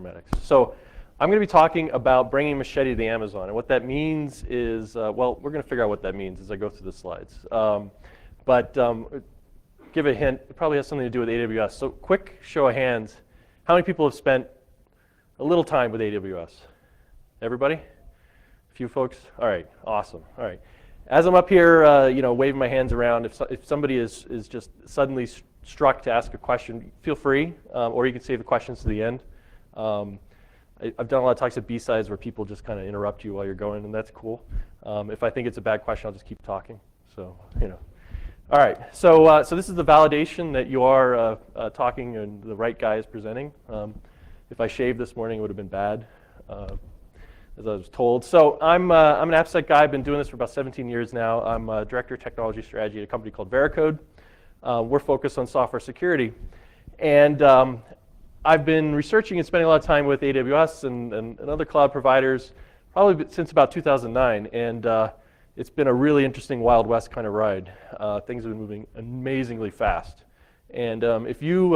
paramedics. So I'm going to be talking about bringing Machete to Amazon, and what that means is, well, we're going to figure out what that means as I go through the slides. Give a hint, it probably has something to do with AWS. So quick show of hands, how many people have spent a little time with AWS? Everybody? A few folks? All right, awesome. All right. As I'm up here, waving my hands around, if somebody is just suddenly struck to ask a question, feel free, or you can save the questions to the end. I've done a lot of talks at B-sides where people just kind of interrupt you while you're going, and that's cool. If I think it's a bad question, I'll just keep talking. So, All right, so this is the validation that you are talking and the right guy is presenting. If I shaved this morning, it would have been bad, as I was told. So I'm an AppSec guy. I've been doing this for about 17 years now. I'm a Director of Technology Strategy at a company called Veracode. We're focused on software security. And I've been researching and spending a lot of time with AWS and other cloud providers probably since about 2009. And it's been a really interesting Wild West kind of ride. Things have been moving amazingly fast. And if you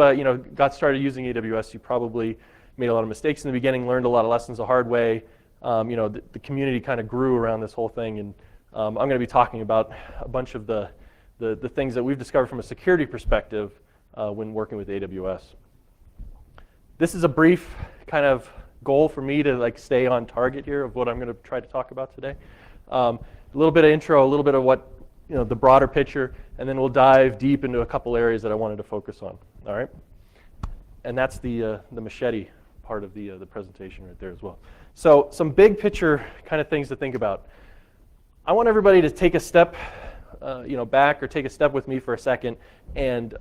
got started using AWS, you probably made a lot of mistakes in the beginning, learned a lot of lessons the hard way. The community kind of grew around this whole thing. And I'm going to be talking about a bunch of the things that we've discovered from a security perspective when working with AWS. This is a brief kind of goal for me to stay on target here of what I'm going to try to talk about today. A little bit of intro, a little bit of what the broader picture, and then we'll dive deep into a couple areas that I wanted to focus on. All right, and that's the Machete part of the presentation right there as well. So some big picture kind of things to think about. I want everybody to take a step, back, or take a step with me for a second, and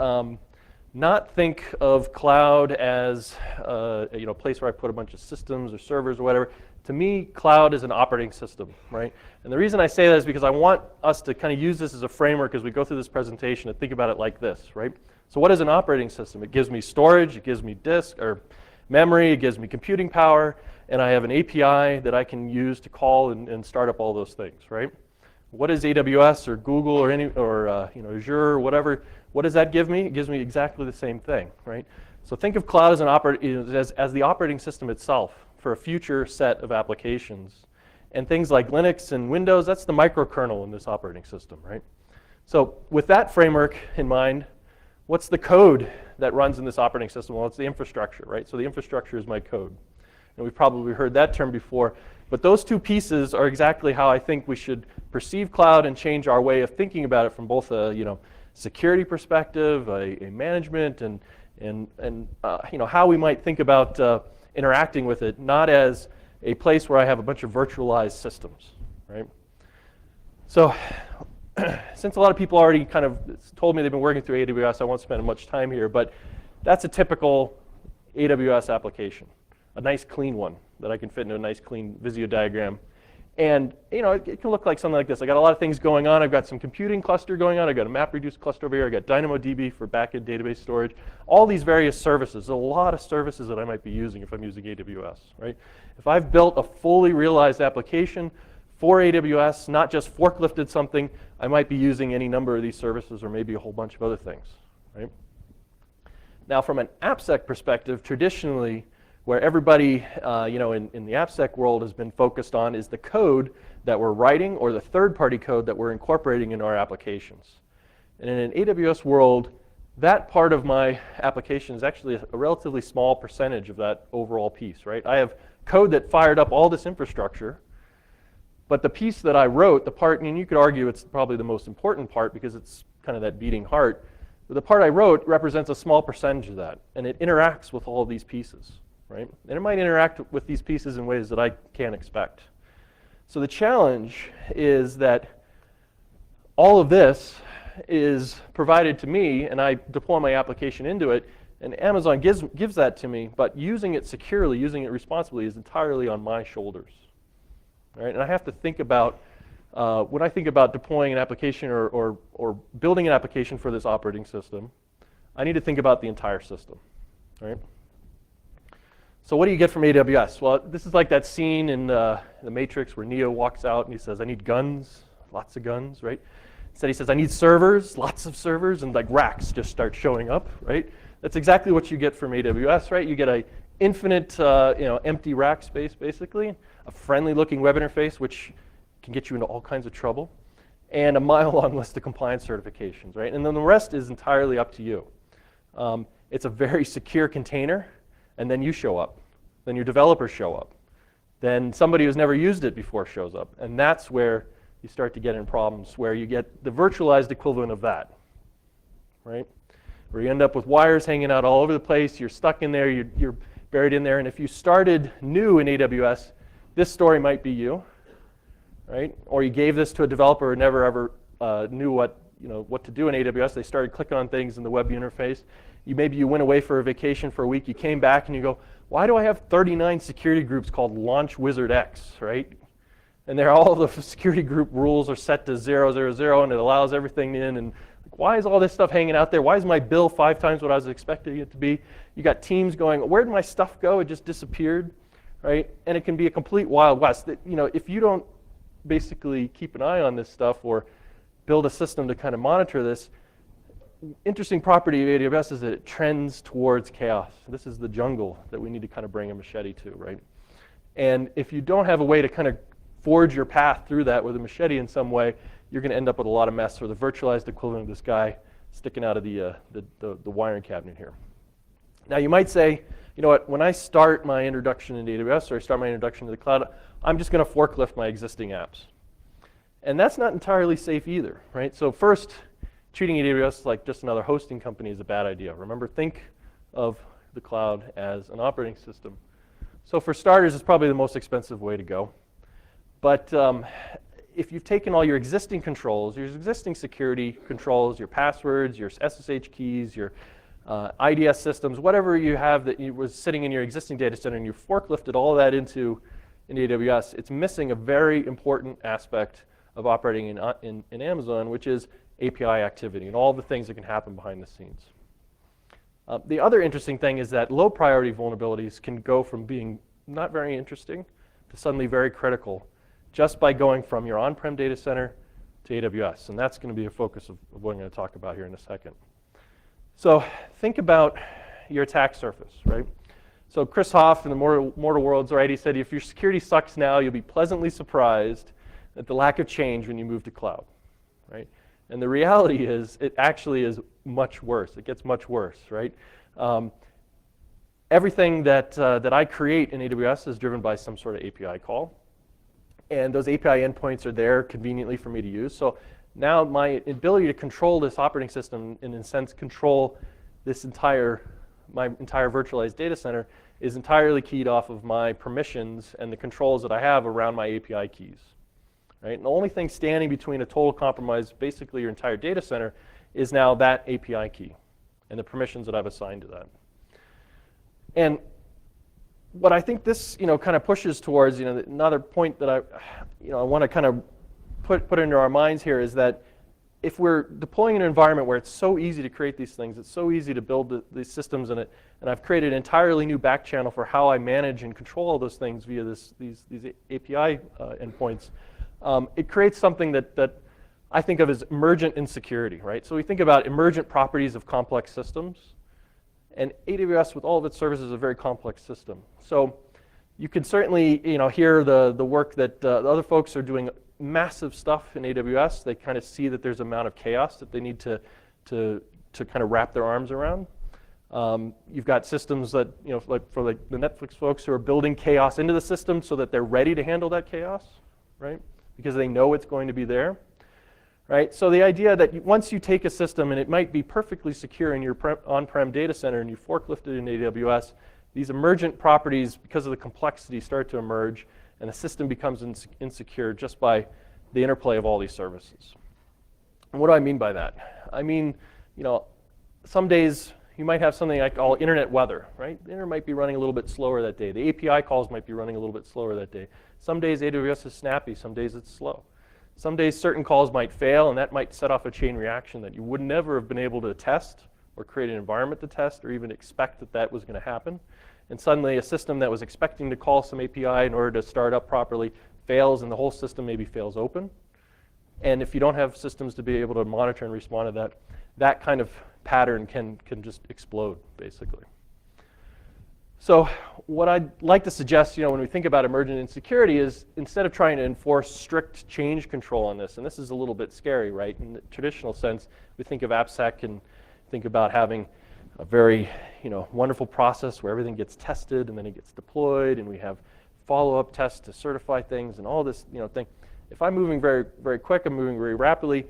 not think of cloud as a place where I put a bunch of systems or servers or whatever. To me, cloud is an operating system, right? And the reason I say that is because I want us to kind of use this as a framework as we go through this presentation to think about it like this, right? So what is an operating system? It gives me storage, it gives me disk or memory, it gives me computing power, and I have an API that I can use to call and start up all those things, right? What is AWS or Google or Azure or whatever? What does that give me? It gives me exactly the same thing, right? So think of cloud as as the operating system itself for a future set of applications. And things like Linux and Windows, that's the microkernel in this operating system, right? So with that framework in mind, what's the code that runs in this operating system? Well, it's the infrastructure, right? So the infrastructure is my code. And we've probably heard that term before. But those two pieces are exactly how I think we should perceive cloud and change our way of thinking about it from both a security perspective, a management, and how we might think about interacting with it, not as a place where I have a bunch of virtualized systems, right? So since a lot of people already kind of told me they've been working through AWS, I won't spend much time here, but that's a typical AWS application, a nice clean one that I can fit into a nice clean Visio diagram. And it can look like something like this. I got a lot of things going on. I've got some computing cluster going on. I've got a MapReduce cluster over here. I've got DynamoDB for backend database storage. All these various services. A lot of services that I might be using if I'm using AWS, right? If I've built a fully realized application for AWS, not just forklifted something, I might be using any number of these services or maybe a whole bunch of other things, right? Now from an AppSec perspective, traditionally, where everybody in the AppSec world has been focused on is the code that we're writing or the third-party code that we're incorporating into our applications. And in an AWS world, that part of my application is actually a relatively small percentage of that overall piece, right? I have code that fired up all this infrastructure, but the piece that I wrote, the part, and you could argue it's probably the most important part because it's kind of that beating heart, but the part I wrote represents a small percentage of that, and it interacts with all of these pieces. Right? And it might interact with these pieces in ways that I can't expect. So the challenge is that all of this is provided to me, and I deploy my application into it, and Amazon gives that to me, but using it securely, using it responsibly is entirely on my shoulders. Right? And I have to think about, when I think about deploying an application or building an application for this operating system, I need to think about the entire system. Right? So what do you get from AWS? Well, this is like that scene in the Matrix where Neo walks out and he says, I need guns, lots of guns, right? Instead he says, I need servers, lots of servers, and like racks just start showing up, right? That's exactly what you get from AWS, right? You get a infinite empty rack space, basically, a friendly-looking web interface, which can get you into all kinds of trouble, and a mile-long list of compliance certifications, right? And then the rest is entirely up to you. It's a very secure container, and then you show up. Then your developers show up. Then somebody who's never used it before shows up. And that's where you start to get in problems, where you get the virtualized equivalent of that, right? Where you end up with wires hanging out all over the place, you're stuck in there, you're buried in there, and if you started new in AWS, this story might be you, right? Or you gave this to a developer who never ever knew what to do in AWS. They started clicking on things in the web interface. Maybe you went away for a vacation for a week, you came back and you go, why do I have 39 security groups called Launch Wizard X, right? And all the security group rules are set to 000, and it allows everything in, and why is all this stuff hanging out there? Why is my bill 5 times what I was expecting it to be? You got teams going, where did my stuff go? It just disappeared, right? And it can be a complete Wild West. If you don't basically keep an eye on this stuff or build a system to kind of monitor this, interesting property of AWS is that it trends towards chaos. This is the jungle that we need to kind of bring a machete to, right? And if you don't have a way to kind of forge your path through that with a machete in some way, you're going to end up with a lot of mess, or the virtualized equivalent of this guy sticking out of the wiring cabinet here. Now you might say, you know what, when I start my introduction into AWS, or I start my introduction to the cloud, I'm just going to forklift my existing apps. And that's not entirely safe either, right? So first, treating AWS like just another hosting company is a bad idea. Remember, think of the cloud as an operating system. So for starters, it's probably the most expensive way to go. But if you've taken all your existing controls, your existing security controls, your passwords, your SSH keys, your IDS systems, whatever you have that was sitting in your existing data center, and you forklifted all of that into AWS, it's missing a very important aspect of operating in Amazon, which is API activity and all the things that can happen behind the scenes. The other interesting thing is that low priority vulnerabilities can go from being not very interesting to suddenly very critical just by going from your on-prem data center to AWS. And that's going to be a focus of what I'm going to talk about here in a second. So think about your attack surface, right? So Chris Hoff in the Mortal Worlds, right, he said, if your security sucks now, you'll be pleasantly surprised at the lack of change when you move to cloud, right? And the reality is, it actually is much worse. It gets much worse, right? Everything that I create in AWS is driven by some sort of API call. And those API endpoints are there conveniently for me to use. So now my ability to control this operating system, and in a sense control this my entire virtualized data center, is entirely keyed off of my permissions and the controls that I have around my API keys. Right? And the only thing standing between a total compromise, basically your entire data center, is now that API key and the permissions that I've assigned to that. And what I think this kind of pushes towards, another point that I want to kind of put into our minds here is that if we're deploying an environment where it's so easy to create these things, it's so easy to build these systems in it, and I've created an entirely new back channel for how I manage and control all those things via these API endpoints, it creates something that I think of as emergent insecurity, right? So we think about emergent properties of complex systems, and AWS with all of its services is a very complex system. So you can certainly hear the work that the other folks are doing massive stuff in AWS. They kind of see that there's an amount of chaos that they need to kind of wrap their arms around. You've got systems that, like for the Netflix folks who are building chaos into the system so that they're ready to handle that chaos, right? Because they know it's going to be there, right? So the idea that once you take a system and it might be perfectly secure in your on-prem data center and you forklift it in AWS, these emergent properties, because of the complexity, start to emerge, and the system becomes insecure just by the interplay of all these services. And what do I mean by that? I mean, some days you might have something I call internet weather, right? The internet might be running a little bit slower that day. The API calls might be running a little bit slower that day. Some days AWS is snappy, some days it's slow. Some days certain calls might fail, and that might set off a chain reaction that you would never have been able to test or create an environment to test or even expect that was going to happen. And suddenly a system that was expecting to call some API in order to start up properly fails, and the whole system maybe fails open. And if you don't have systems to be able to monitor and respond to that, that kind of pattern can just explode, basically. So what I'd like to suggest, when we think about emergent insecurity is instead of trying to enforce strict change control on this, and this is a little bit scary, right? In the traditional sense, we think of AppSec and think about having a very, wonderful process where everything gets tested and then it gets deployed and we have follow-up tests to certify things and all this, thing. If I'm moving very, very quick, I'm moving very rapidly,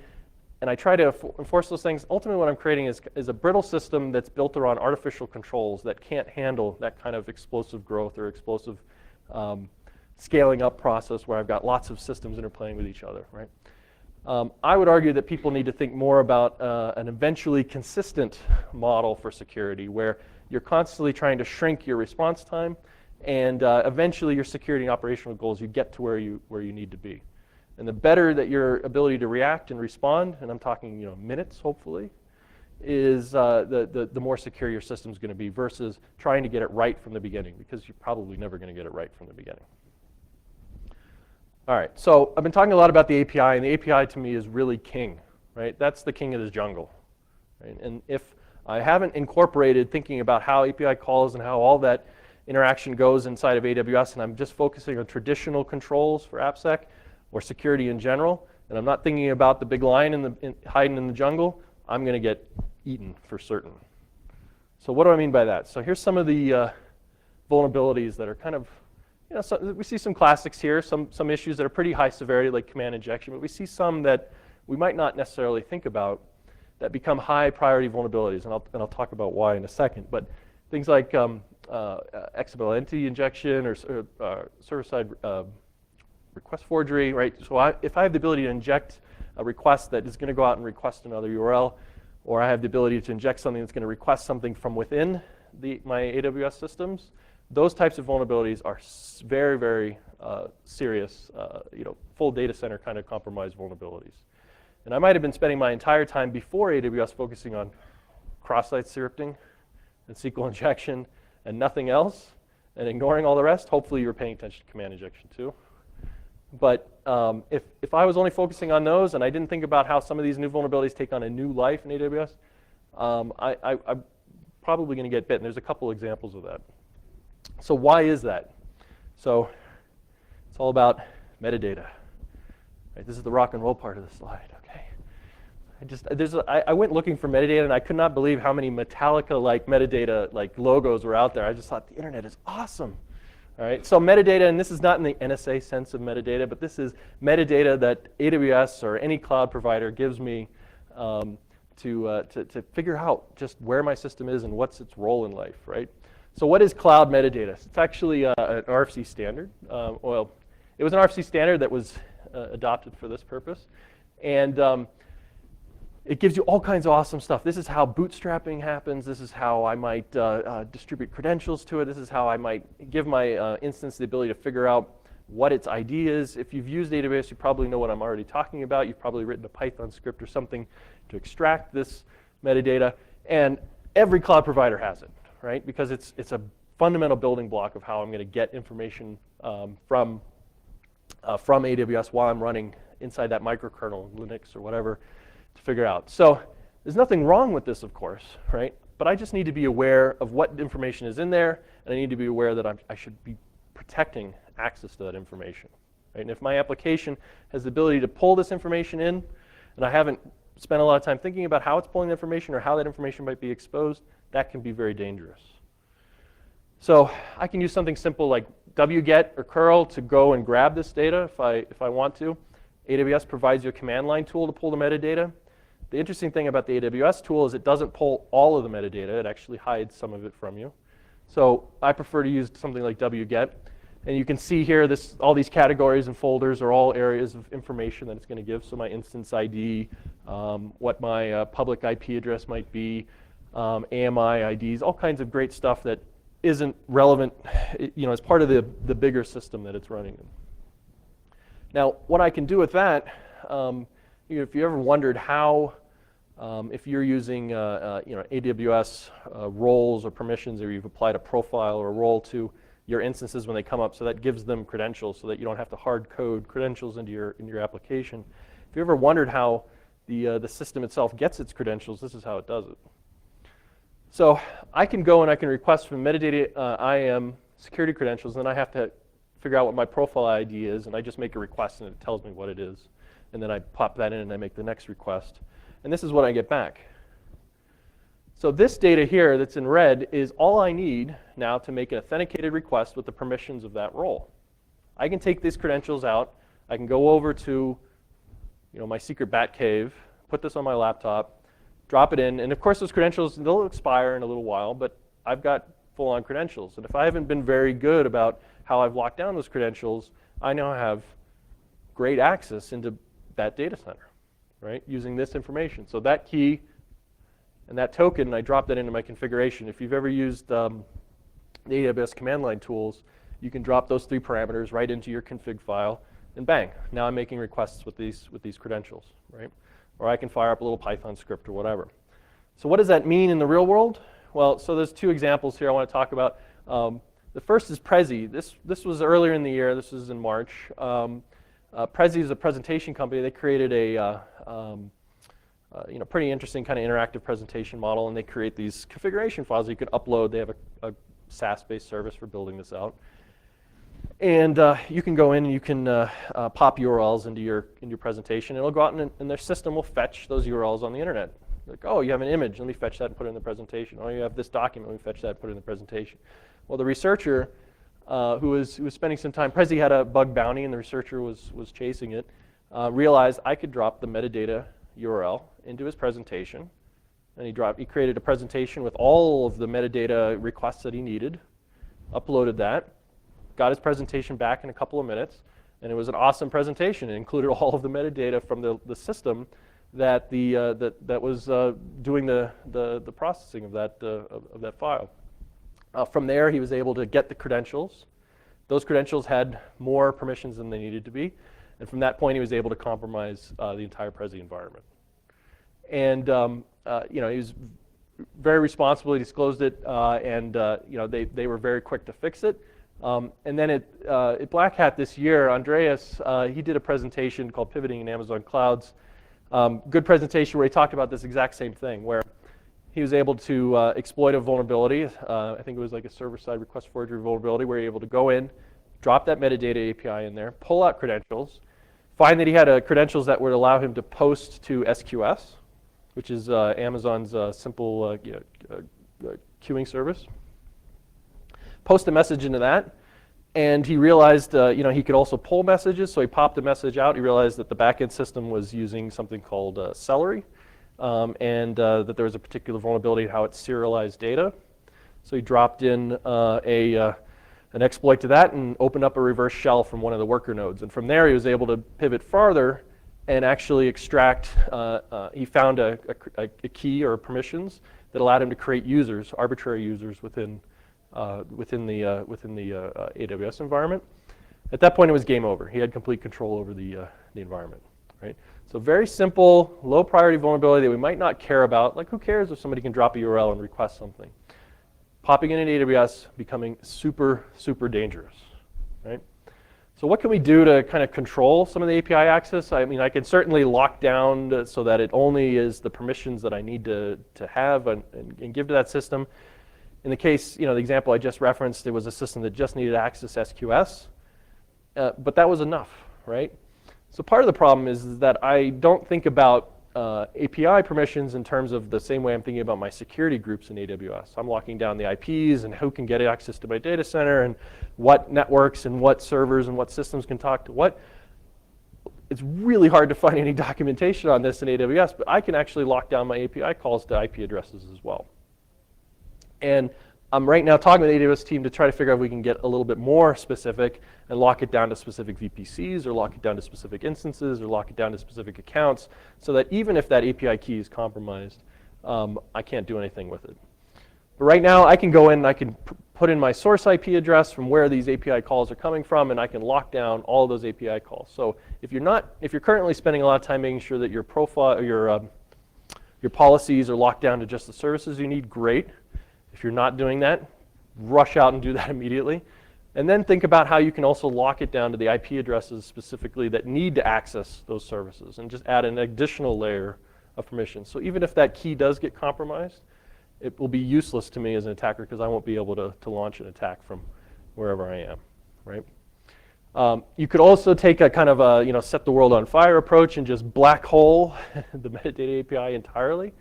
and I try to enforce those things, ultimately what I'm creating is a brittle system that's built around artificial controls that can't handle that kind of explosive growth or explosive scaling up process where I've got lots of systems interplaying with each other, right? I would argue that people need to think more about an eventually consistent model for security where you're constantly trying to shrink your response time and eventually your security and operational goals, you get to where you need to be. And the better that your ability to react and respond, and I'm talking minutes hopefully, is the more secure your system's going to be versus trying to get it right from the beginning, because you're probably never going to get it right from the beginning. All right, so I've been talking a lot about the API, and the API to me is really king, right? That's the king of the jungle, right? And if I haven't incorporated thinking about how API calls and how all that interaction goes inside of AWS, and I'm just focusing on traditional controls for AppSec or security in general, and I'm not thinking about the big lion hiding in the jungle, I'm going to get eaten for certain. So what do I mean by that? So here's some of the vulnerabilities that are kind of, we see some classics here, some issues that are pretty high severity like command injection, but we see some that we might not necessarily think about that become high priority vulnerabilities, and I'll talk about why in a second. But things like XML entity injection or server-side request forgery, right? So if I have the ability to inject a request that is going to go out and request another URL, or I have the ability to inject something that's going to request something from within my AWS systems, those types of vulnerabilities are very, very serious, full data center kind of compromised vulnerabilities. And I might have been spending my entire time before AWS focusing on cross-site scripting and SQL injection and nothing else, and ignoring all the rest. Hopefully you were paying attention to command injection too. But if I was only focusing on those and I didn't think about how some of these new vulnerabilities take on a new life in AWS, I'm probably going to get bit. And there's a couple examples of that. So why is that? So it's all about metadata. Right? This is the rock and roll part of the slide. Okay. I went looking for metadata and I could not believe how many Metallica-like metadata logos were out there. I just thought the internet is awesome. All right, so metadata, and this is not in the NSA sense of metadata, but this is metadata that AWS or any cloud provider gives me to figure out just where my system is and what's its role in life, right? So what is cloud metadata? It's actually an RFC standard. Well, it was an RFC standard that was adopted for this purpose, and it gives you all kinds of awesome stuff. This is how bootstrapping happens. This is how I might distribute credentials to it. This is how I might give my instance the ability to figure out what its ID is. If you've used AWS, you probably know what I'm already talking about. You've probably written a Python script or something to extract this metadata. And every cloud provider has it, right? Because it's a fundamental building block of how I'm going to get information from AWS while I'm running inside that microkernel, Linux or whatever, to figure out. So there's nothing wrong with this, of course, right? But I just need to be aware of what information is in there, and I need to be aware that I should be protecting access to that information, right? And if my application has the ability to pull this information in, and I haven't spent a lot of time thinking about how it's pulling the information or how that information might be exposed, that can be very dangerous. So I can use something simple like wget or curl to go and grab this data if I want to. AWS provides you a command line tool to pull the metadata. The interesting thing about the AWS tool is it doesn't pull all of the metadata. It actually hides some of it from you. So I prefer to use something like wget. And you can see here all these categories and folders are all areas of information that it's going to give. So my instance ID, what my public IP address might be, AMI IDs, all kinds of great stuff that isn't relevant, as part of the bigger system that it's running in. Now, what I can do with that, if you ever wondered how, if you're using AWS roles or permissions, or you've applied a profile or a role to your instances when they come up, so that gives them credentials, so that you don't have to hard code credentials into your application. If you ever wondered how the system itself gets its credentials, this is how it does it. So I can go and I can request from metadata IAM security credentials, and then I have to figure out what my profile ID is, and I just make a request and it tells me what it is. And then I pop that in and I make the next request. And this is what I get back. So this data here that's in red is all I need now to make an authenticated request with the permissions of that role. I can take these credentials out. I can go over to my secret bat cave, put this on my laptop, drop it in, and of course those credentials, they'll expire in a little while, but I've got full-on credentials. And if I haven't been very good about how I've locked down those credentials, I now have great access into that data center, right, using this information. So that key and that token, I drop that into my configuration. If you've ever used the AWS command line tools, you can drop those 3 parameters right into your config file, and bang, now I'm making requests with these credentials, right? Or I can fire up a little Python script or whatever. So what does that mean in the real world? Well, so there's 2 examples here I want to talk about. The first is Prezi. This was earlier in the year. This was in March. Prezi is a presentation company. They created a pretty interesting kind of interactive presentation model, and they create these configuration files that you can upload. They have a SaaS-based service for building this out. And you can go in and you can pop URLs into your presentation. It'll go out and their system will fetch those URLs on the internet. Like, oh, you have an image, let me fetch that and put it in the presentation. Oh, you have this document, let me fetch that and put it in the presentation. Well, the researcher who was spending some time, Prezi had a bug bounty and the researcher was chasing it, realized I could drop the metadata URL into his presentation. And he created a presentation with all of the metadata requests that he needed, uploaded that, got his presentation back in a couple of minutes, and it was an awesome presentation. It included all of the metadata from the system that was doing the processing of that file. From there, he was able to get the credentials. Those credentials had more permissions than they needed to be, and from that point, he was able to compromise the entire Prezi environment. And he was very responsible. He disclosed it, and they were very quick to fix it. And then at Black Hat this year, Andreas, he did a presentation called Pivoting in Amazon Clouds. Good presentation where he talked about this exact same thing, where he was able to exploit a vulnerability. I think it was like a server-side request forgery vulnerability where you're able to go in, drop that metadata API in there, pull out credentials, find that he had credentials that would allow him to post to SQS, which is Amazon's simple queuing service. Post a message into that, and he realized he could also pull messages, so he popped a message out. He realized that the backend system was using something called Celery, and that there was a particular vulnerability in how it serialized data. So he dropped in an exploit to that and opened up a reverse shell from one of the worker nodes. And from there, he was able to pivot farther and actually extract. He found a key or permissions that allowed him to create users, arbitrary users within the AWS environment. At that point, it was game over. He had complete control over the environment, right? So very simple, low priority vulnerability that we might not care about. Like, who cares if somebody can drop a URL and request something? Popping in AWS, becoming super, super dangerous, right? So what can we do to kind of control some of the API access? I mean, I can certainly lock down so that it only is the permissions that I need to have and give to that system. In the case, the example I just referenced, it was a system that just needed access SQS, but that was enough, right? So part of the problem is that I don't think about API permissions in terms of the same way I'm thinking about my security groups in AWS. I'm locking down the IPs and who can get access to my data center and what networks and what servers and what systems can talk to what. It's really hard to find any documentation on this in AWS, but I can actually lock down my API calls to IP addresses as well. And I'm right now talking with the AWS team to try to figure out if we can get a little bit more specific and lock it down to specific VPCs or lock it down to specific instances or lock it down to specific accounts so that even if that API key is compromised, I can't do anything with it. But right now, I can go in and I can put in my source IP address from where these API calls are coming from, and I can lock down all of those API calls. So if you're currently spending a lot of time making sure that your profile, your policies are locked down to just the services you need, great. If you're not doing that, rush out and do that immediately. And then think about how you can also lock it down to the IP addresses specifically that need to access those services and just add an additional layer of permission. So even if that key does get compromised, it will be useless to me as an attacker because I won't be able to launch an attack from wherever I am, right? You could also take a kind of a set the world on fire approach and just black hole the metadata API entirely.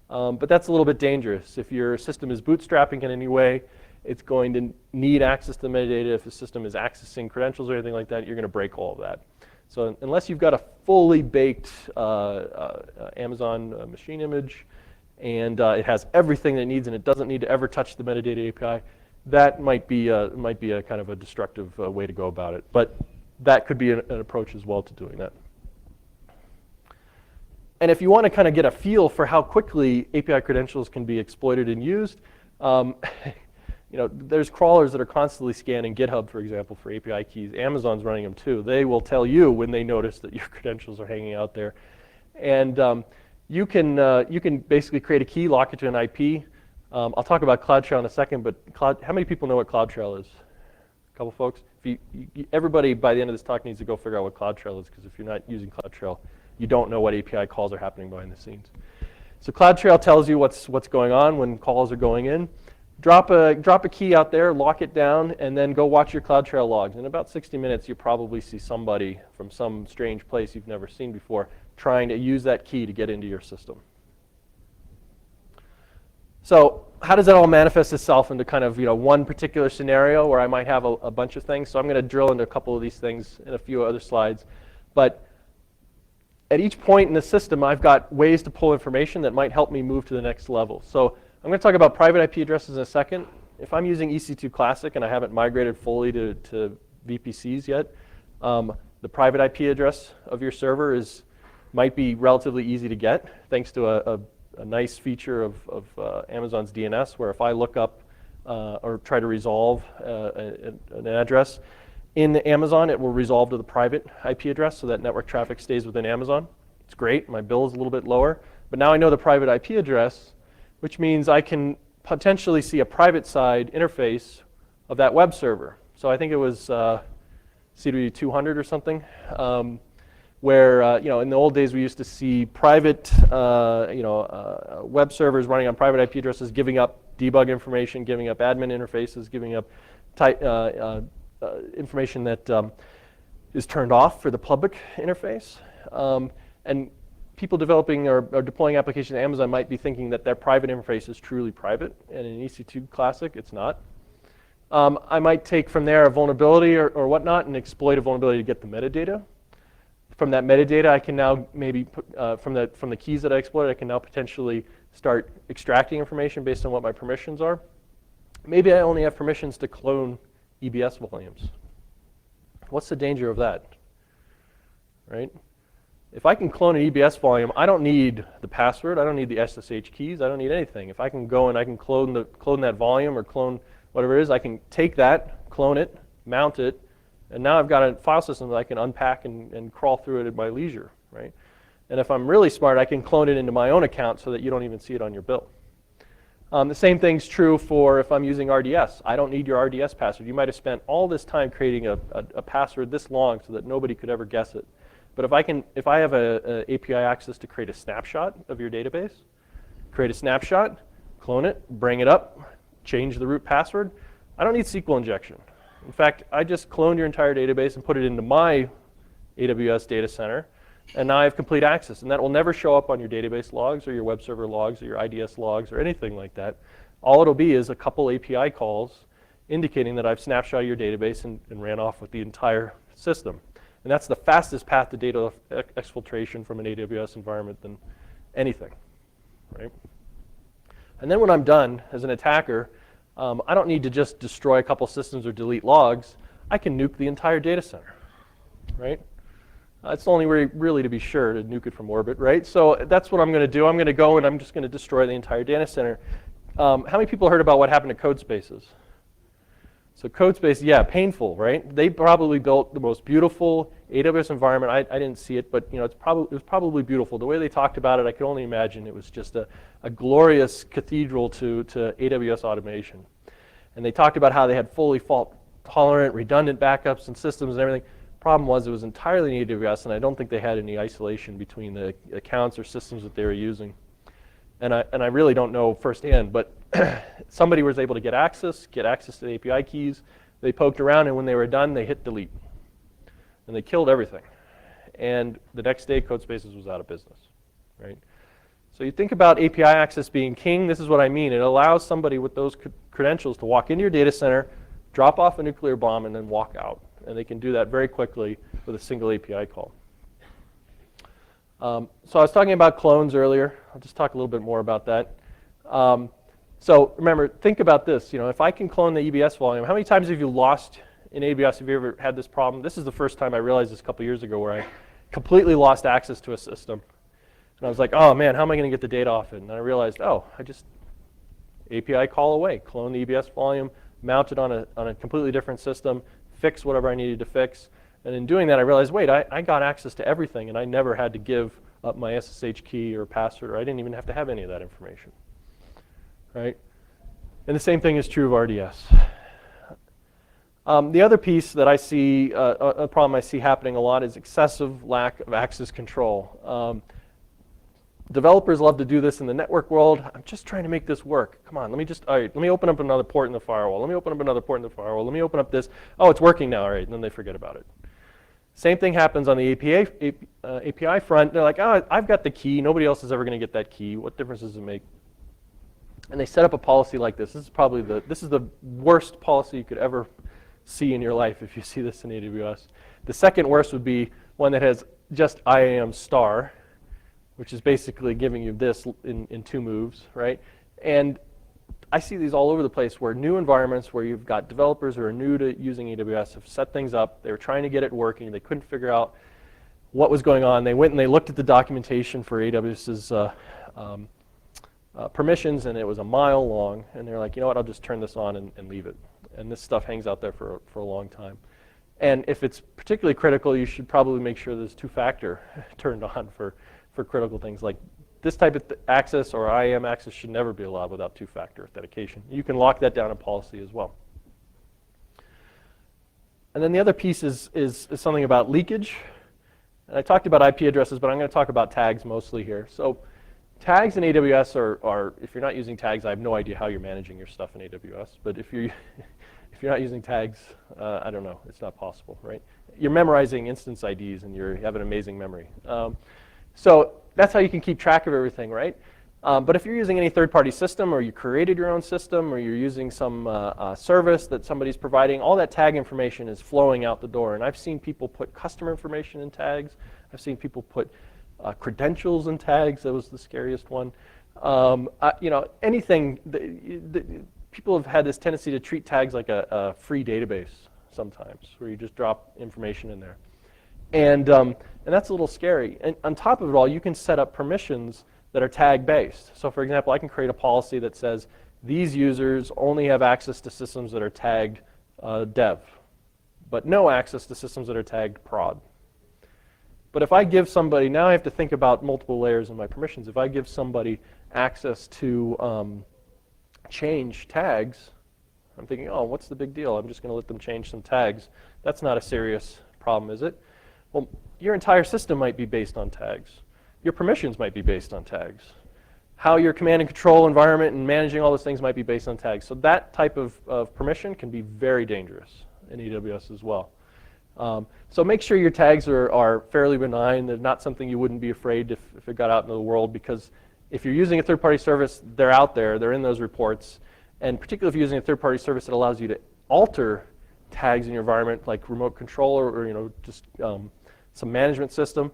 But that's a little bit dangerous. If your system is bootstrapping in any way, it's going to need access to the metadata. If the system is accessing credentials or anything like that, you're going to break all of that. So unless you've got a fully baked Amazon machine image and it has everything that it needs and it doesn't need to ever touch the metadata API, that might be a kind of a destructive way to go about it. But that could be an approach as well to doing that. And if you want to kind of get a feel for how quickly API credentials can be exploited and used, there's crawlers that are constantly scanning GitHub, for example, for API keys. Amazon's running them too. They will tell you when they notice that your credentials are hanging out there. And you can basically create a key, lock it to an IP. I'll talk about CloudTrail in a second, but how many people know what CloudTrail is? A couple folks? Everybody by the end of this talk needs to go figure out what CloudTrail is, because if you're not using CloudTrail, you don't know what API calls are happening behind the scenes. So CloudTrail tells you what's going on when calls are going in. Drop a key out there, lock it down, and then go watch your CloudTrail logs. In about 60 minutes, you probably see somebody from some strange place you've never seen before trying to use that key to get into your system. So how does that all manifest itself into kind of one particular scenario where I might have a bunch of things? So I'm going to drill into a couple of these things in a few other slides. But at each point in the system, I've got ways to pull information that might help me move to the next level. So I'm going to talk about private IP addresses in a second. If I'm using EC2 Classic and I haven't migrated fully to VPCs yet, the private IP address of your server might be relatively easy to get, thanks to a nice feature of Amazon's DNS, where if I look up or try to resolve an address in Amazon, it will resolve to the private IP address so that network traffic stays within Amazon. It's great. My bill is a little bit lower. But now I know the private IP address, which means I can potentially see a private side interface of that web server. So I think it was CW 200 or something, where in the old days we used to see private web servers running on private IP addresses, giving up debug information, giving up admin interfaces, giving up information that is turned off for the public interface. And people developing or deploying applications at Amazon might be thinking that their private interface is truly private, and in EC2 Classic, it's not. I might take from there a vulnerability or whatnot and exploit a vulnerability to get the metadata. From that metadata, I can now maybe put, from the keys that I exploited, I can now potentially start extracting information based on what my permissions are. Maybe I only have permissions to clone EBS volumes. What's the danger of that, right? If I can clone an EBS volume, I don't need the password, I don't need the SSH keys, I don't need anything. If I can go and I can clone that volume or clone whatever it is, I can take that, clone it, mount it, and now I've got a file system that I can unpack and crawl through it at my leisure, right? And if I'm really smart, I can clone it into my own account so that you don't even see it on your bill. The same thing's true for if I'm using RDS. I don't need your RDS password. You might have spent all this time creating a password this long so that nobody could ever guess it. But if I have a API access to create a snapshot of your database, create a snapshot, clone it, bring it up, change the root password, I don't need SQL injection. In fact, I just cloned your entire database and put it into my AWS data center, and now I have complete access. And that will never show up on your database logs or your web server logs or your IDS logs or anything like that. All it'll be is a couple API calls indicating that I've snapshotted your database and ran off with the entire system. And that's the fastest path to data exfiltration from an AWS environment than anything, right? And then when I'm done as an attacker, I don't need to just destroy a couple systems or delete logs. I can nuke the entire data center, right? It's the only way really to be sure to nuke it from orbit, right? So that's what I'm going to do. I'm going to go and I'm just going to destroy the entire data center. How many people heard about what happened to Codespaces? So Codespace, yeah, painful, right? They probably built the most beautiful AWS environment. I didn't see it, but it was probably beautiful. The way they talked about it, I could only imagine it was just a glorious cathedral to AWS automation. And they talked about how they had fully fault-tolerant, redundant backups and systems and everything. Problem was it was entirely in AWS, and I don't think they had any isolation between the accounts or systems that they were using. and I really don't know firsthand, but somebody was able to get access to the API keys. They poked around, and when they were done, they hit delete. And they killed everything. And the next day, CodeSpaces was out of business, right? So you think about API access being king, this is what I mean. It allows somebody with those credentials to walk into your data center, drop off a nuclear bomb, and then walk out. And they can do that very quickly with a single API call. So I was talking about clones earlier. I'll just talk a little bit more about that. So remember, think about this. You know, if I can clone the EBS volume, how many times have you lost in AWS? Have you ever had this problem? This is the first time I realized this a couple years ago, where I completely lost access to a system. And I was like, oh man, how am I going to get the data off it? And I realized, oh, I just API call away, clone the EBS volume, mount it on a completely different system, fix whatever I needed to fix. And in doing that, I realized, wait, I got access to everything, and I never had to give up my SSH key or password, or I didn't even have to have any of that information, right? And the same thing is true of RDS. The other piece that I see, a problem I see happening a lot, is excessive lack of access control. Developers love to do this in the network world. I'm just trying to make this work. Come on, all right, let me open up another port in the firewall. Let me open up another port in the firewall. Let me open up this. Oh, it's working now, all right, and then they forget about it. Same thing happens on the API front. They're like, oh, I've got the key. Nobody else is ever going to get that key. What difference does it make? And they set up a policy like this. This is probably the worst policy you could ever see in your life if you see this in AWS. The second worst would be one that has just IAM star, which is basically giving you this in 2 moves, right? And I see these all over the place, where new environments where you've got developers who are new to using AWS have set things up. They were trying to get it working. They couldn't figure out what was going on. They went and they looked at the documentation for AWS's permissions, and it was a mile long. And they're like, you know what, I'll just turn this on and leave it. And this stuff hangs out there for a long time. And if it's particularly critical, you should probably make sure there's 2-factor turned on for critical things. Like this type of access or IAM access should never be allowed without 2-factor authentication. You can lock that down in policy as well. And then the other piece is something about leakage. And I talked about IP addresses, but I'm going to talk about tags mostly here. So tags in AWS are, if you're not using tags, I have no idea how you're managing your stuff in AWS. But if you're not using tags, I don't know, it's not possible, right? You're memorizing instance IDs, and you have an amazing memory. So that's how you can keep track of everything, right? But if you're using any third-party system, or you created your own system, or you're using some service that somebody's providing, all that tag information is flowing out the door. And I've seen people put customer information in tags. I've seen people put credentials in tags. That was the scariest one. You know, anything. People have had this tendency to treat tags like a free database sometimes, where you just drop information in there. And that's a little scary. And on top of it all, you can set up permissions that are tag-based. So for example, I can create a policy that says these users only have access to systems that are tagged dev, but no access to systems that are tagged prod. But if I give somebody, now I have to think about multiple layers in my permissions. If I give somebody access to change tags, I'm thinking, oh, what's the big deal? I'm just going to let them change some tags. That's not a serious problem, is it? Well, your entire system might be based on tags. Your permissions might be based on tags. How your command and control environment and managing all those things might be based on tags. So that type of permission can be very dangerous in AWS as well. So make sure your tags are fairly benign. They're not something you wouldn't be afraid if it got out into the world, because if you're using a third-party service, they're out there, they're in those reports. And particularly if you're using a third-party service that allows you to alter tags in your environment, like remote control or you know, just some management system.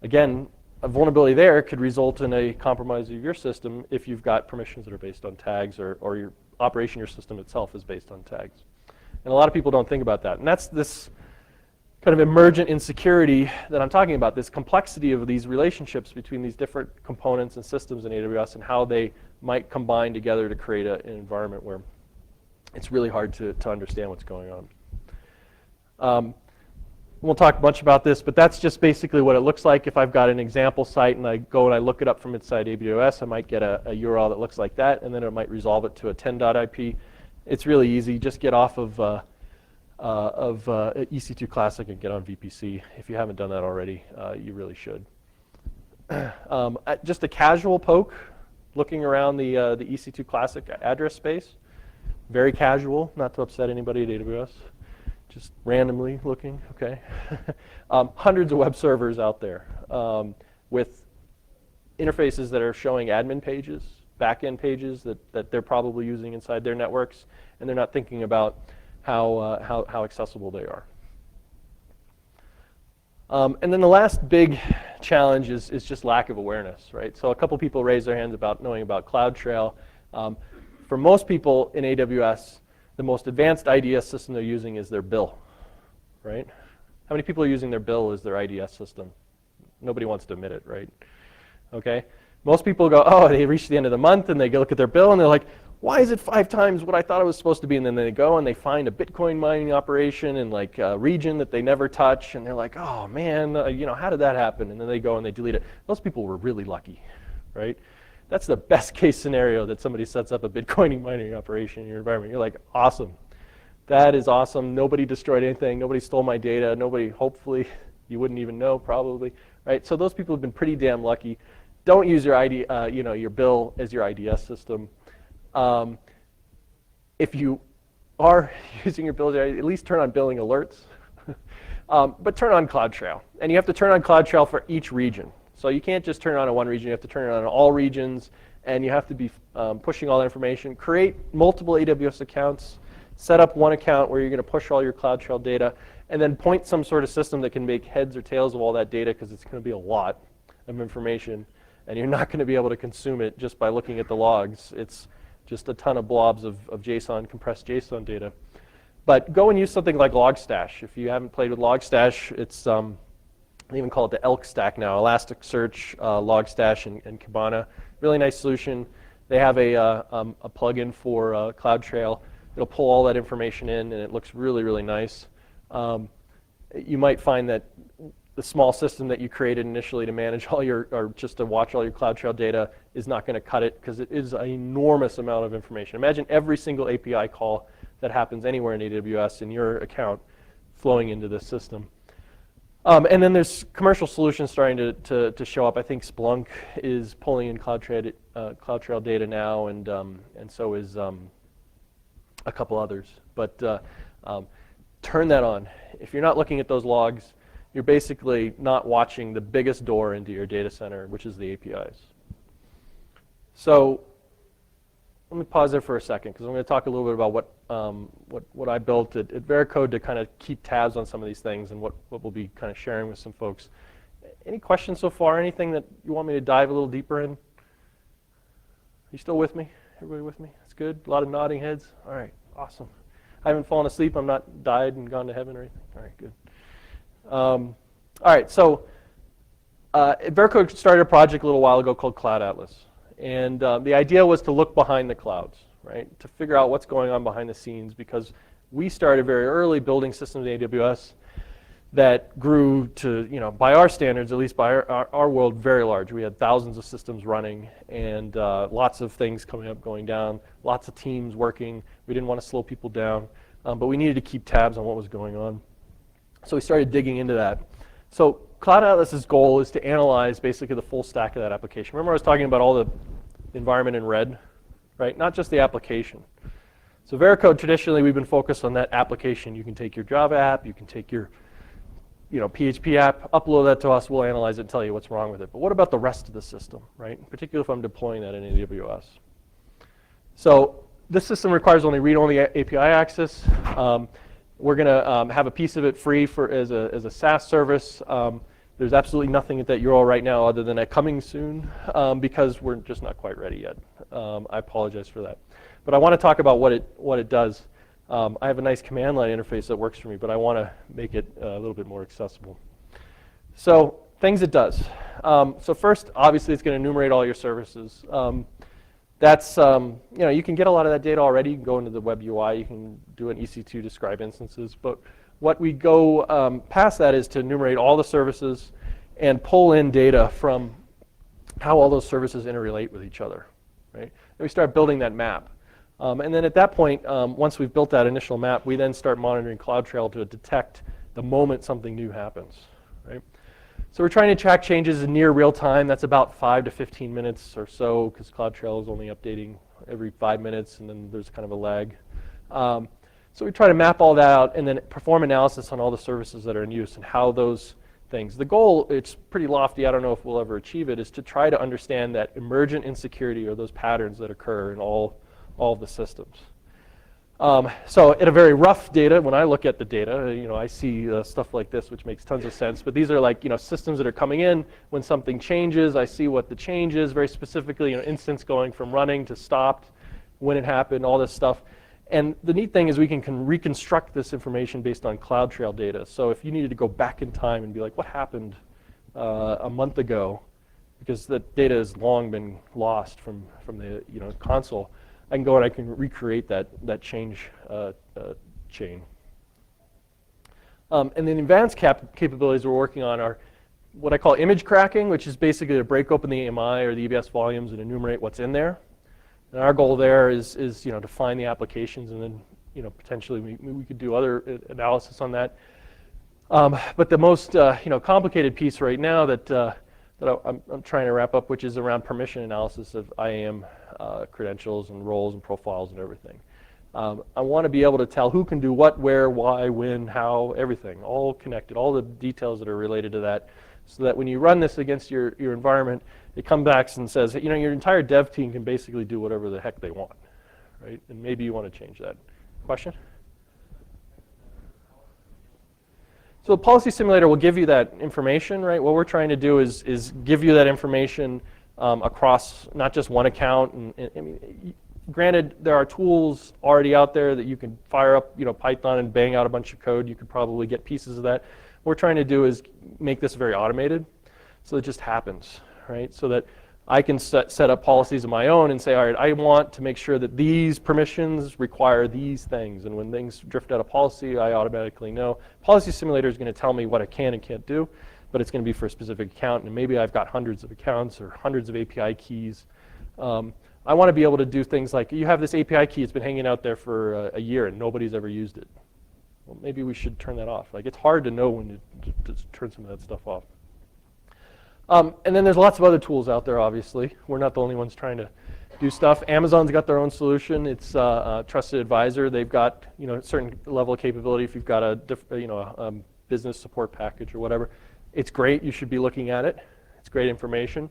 Again, a vulnerability there could result in a compromise of your system if you've got permissions that are based on tags, or your operation, your system itself is based on tags. And a lot of people don't think about that. And that's this kind of emergent insecurity that I'm talking about, this complexity of these relationships between these different components and systems in AWS, and how they might combine together to create an environment where it's really hard to understand what's going on. We'll talk much about this, but that's just basically what it looks like. If I've got an example site and I go and I look it up from inside AWS, I might get a URL that looks like that, and then it might resolve it to a 10.ip. It's really easy. Just get off of EC2 Classic and get on VPC. If you haven't done that already, you really should. Just a casual poke, looking around the EC2 Classic address space. Very casual, not to upset anybody at AWS. Just randomly looking, okay? Hundreds of web servers out there with interfaces that are showing admin pages, back-end pages that they're probably using inside their networks, and they're not thinking about how accessible they are. And then the last big challenge is just lack of awareness, right? So a couple people raised their hands about knowing about CloudTrail. For most people in AWS, the most advanced IDS system they're using is their bill, right? How many people are using their bill as their IDS system? Nobody wants to admit it, right? Okay? Most people go, oh, they reach the end of the month and they go look at their bill and they're like, why is it 5 times what I thought it was supposed to be? And then they go and they find a Bitcoin mining operation in like a region that they never touch, and they're like, oh man, how did that happen? And then they go and they delete it. Those people were really lucky, right? That's the best case scenario, that somebody sets up a Bitcoin mining operation in your environment. You're like, awesome. That is awesome. Nobody destroyed anything. Nobody stole my data. Nobody, hopefully, you wouldn't even know probably, right? So those people have been pretty damn lucky. Don't use your your bill as your IDS system. If you are using your bill, at least turn on billing alerts, but turn on CloudTrail. And you have to turn on CloudTrail for each region. So you can't just turn it on in one region, you have to turn it on in all regions, and you have to be pushing all that information. Create multiple AWS accounts, set up one account where you're going to push all your CloudTrail data, and then point some sort of system that can make heads or tails of all that data, because it's going to be a lot of information, and you're not going to be able to consume it just by looking at the logs. It's just a ton of blobs of JSON, compressed JSON data. But go and use something like Logstash. If you haven't played with Logstash, it's, they even call it the ELK stack now, Elasticsearch, Logstash, and Kibana. Really nice solution. They have a plugin for CloudTrail. It'll pull all that information in, and it looks really, really nice. You might find that the small system that you created initially to manage all your, or just to watch all your CloudTrail data is not going to cut it, because it is an enormous amount of information. Imagine every single API call that happens anywhere in AWS in your account flowing into this system. And then there's commercial solutions starting to show up. I think Splunk is pulling in CloudTrail data now, and so is a couple others. But turn that on. If you're not looking at those logs, you're basically not watching the biggest door into your data center, which is the APIs. So let me pause there for a second, because I'm going to talk a little bit about what I built at Veracode to kind of keep tabs on some of these things, and what we'll be kind of sharing with some folks. Any questions so far? Anything that you want me to dive a little deeper in? Are you still with me? Everybody with me? That's good. A lot of nodding heads. All right, awesome. I haven't fallen asleep. I'm not died and gone to heaven or anything. All right, good. All right, so Veracode started a project a little while ago called Cloud Atlas. And the idea was to look behind the clouds, right? To figure out what's going on behind the scenes, because we started very early building systems in AWS that grew to, by our standards, at least by our world, very large. We had thousands of systems running, and lots of things coming up, going down, lots of teams working. We didn't want to slow people down, but we needed to keep tabs on what was going on. So we started digging into that. So Cloud Atlas's goal is to analyze basically the full stack of that application. Remember I was talking about all the environment in red, right? Not just the application. So Veracode, traditionally, we've been focused on that application. You can take your Java app, you can take your PHP app, upload that to us, we'll analyze it and tell you what's wrong with it. But what about the rest of the system, right? Particularly if I'm deploying that in AWS. So this system requires only read-only API access. We're going to have a piece of it free as a SaaS service. There's absolutely nothing at that URL right now other than a coming soon, because we're just not quite ready yet. I apologize for that. But I want to talk about what it does. I have a nice command line interface that works for me, but I want to make it a little bit more accessible. So things it does. So first, obviously, it's going to enumerate all your services. That's, you can get a lot of that data already. You can go into the web UI, you can do an EC2 describe instances, but what we go past that is to enumerate all the services and pull in data from how all those services interrelate with each other, right? And we start building that map. And then at that point, once we've built that initial map, we then start monitoring CloudTrail to detect the moment something new happens, right? So we're trying to track changes in near real time. That's about 5 to 15 minutes or so, because CloudTrail is only updating every 5 minutes, and then there's kind of a lag. So we try to map all that out and then perform analysis on all the services that are in use and how those things. The goal, it's pretty lofty, I don't know if we'll ever achieve it, is to try to understand that emergent insecurity or those patterns that occur in all of the systems. So at a very rough data, when I look at the data, I see stuff like this, which makes tons of sense. But these are like systems that are coming in. When something changes, I see what the change is. Very specifically, instance going from running to stopped, when it happened, all this stuff. And the neat thing is we can reconstruct this information based on CloudTrail data. So if you needed to go back in time and be like, what happened a month ago, because the data has long been lost from the console, I can go and I can recreate that change chain. And then advanced capabilities we're working on are what I call image cracking, which is basically to break open the AMI or the EBS volumes and enumerate what's in there. And our goal there is to find the applications, and then potentially we could do other analysis on that. But the most complicated piece right now that I'm trying to wrap up, which is around permission analysis of IAM credentials and roles and profiles and everything. I want to be able to tell who can do what, where, why, when, how, everything, all connected, all the details that are related to that, so that when you run this against your environment, it comes back and says, your entire dev team can basically do whatever the heck they want, right? And maybe you want to change that. Question? So the policy simulator will give you that information, right? What we're trying to do is give you that information across not just one account. And granted, there are tools already out there that you can fire up, Python and bang out a bunch of code. You could probably get pieces of that. What we're trying to do is make this very automated, so it just happens, right? So that I can set up policies of my own and say, all right, I want to make sure that these permissions require these things. And when things drift out of policy, I automatically know. Policy simulator is going to tell me what I can and can't do, but it's going to be for a specific account. And maybe I've got hundreds of accounts or hundreds of API keys. I want to be able to do things like, you have this API key, it's been hanging out there for a year and nobody's ever used it. Well, maybe we should turn that off. Like, it's hard to know when to turn some of that stuff off. And then there's lots of other tools out there, obviously. We're not the only ones trying to do stuff. Amazon's got their own solution. It's Trusted Advisor. They've got a certain level of capability if you've got a business support package or whatever. It's great. You should be looking at it. It's great information.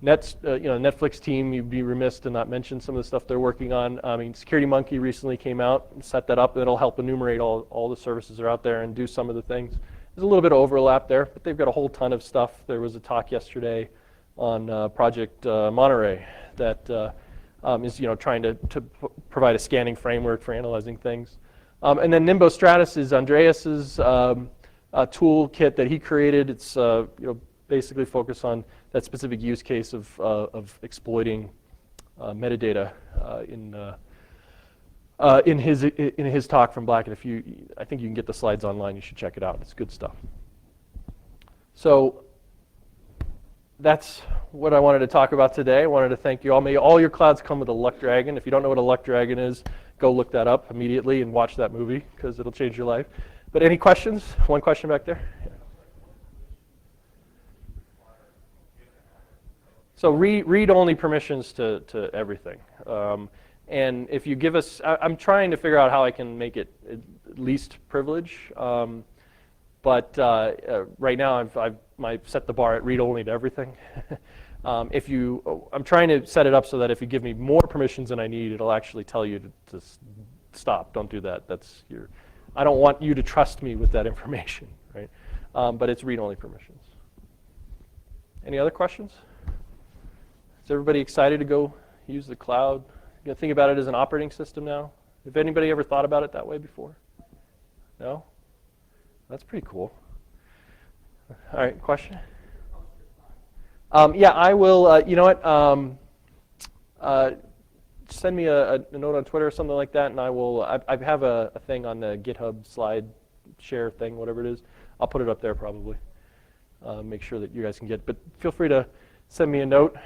Netflix team, you'd be remiss to not mention some of the stuff they're working on. SecurityMonkey recently came out and set that up, and it'll help enumerate all the services that are out there and do some of the things. There's a little bit of overlap there, but they've got a whole ton of stuff. There was a talk yesterday on Project Monterey that is trying to provide a scanning framework for analyzing things. And then Nimbo Stratus is Andreas's toolkit that he created. It's basically focused on that specific use case of exploiting metadata in his talk from Black. And I think you can get the slides online. You should check it out. It's good stuff. So that's what I wanted to talk about today. I wanted to thank you all. May all your clouds come with a luck dragon. If you don't know what a luck dragon is, go look that up immediately and watch that movie, because it'll change your life. But any questions? One question back there. Yeah. So read-only permissions to everything. And if you give us, I'm trying to figure out how I can make it at least privilege. But right now I've set the bar at read-only to everything. I'm trying to set it up so that if you give me more permissions than I need, it'll actually tell you to stop. Don't do that. I don't want you to trust me with that information, right? But it's read-only permissions. Any other questions? Is everybody excited to go use the cloud? You think about it as an operating system now? Have anybody ever thought about it that way before? No? That's pretty cool. All right, question? Yeah, I will. You know what? Send me a note on Twitter or something like that, and I will. I have a thing on the GitHub slide share thing, whatever it is. I'll put it up there probably. Make sure that you guys can get it. But feel free to send me a note.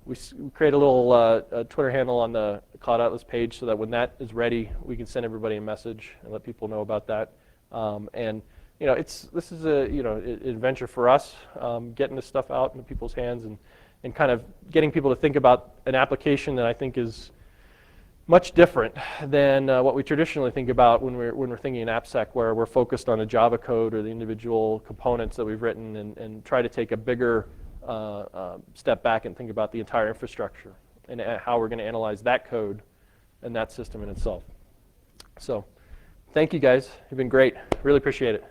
We create a little Twitter handle on the Cloud Atlas page so that when that is ready, we can send everybody a message and let people know about that. And this is a adventure for us, getting this stuff out into people's hands and kind of getting people to think about an application that I think is much different than what we traditionally think about when we're thinking in AppSec, where we're focused on the Java code or the individual components that we've written, and try to take a bigger step back and think about the entire infrastructure and how we're going to analyze that code and that system in itself. So thank you guys. You've been great. Really appreciate it.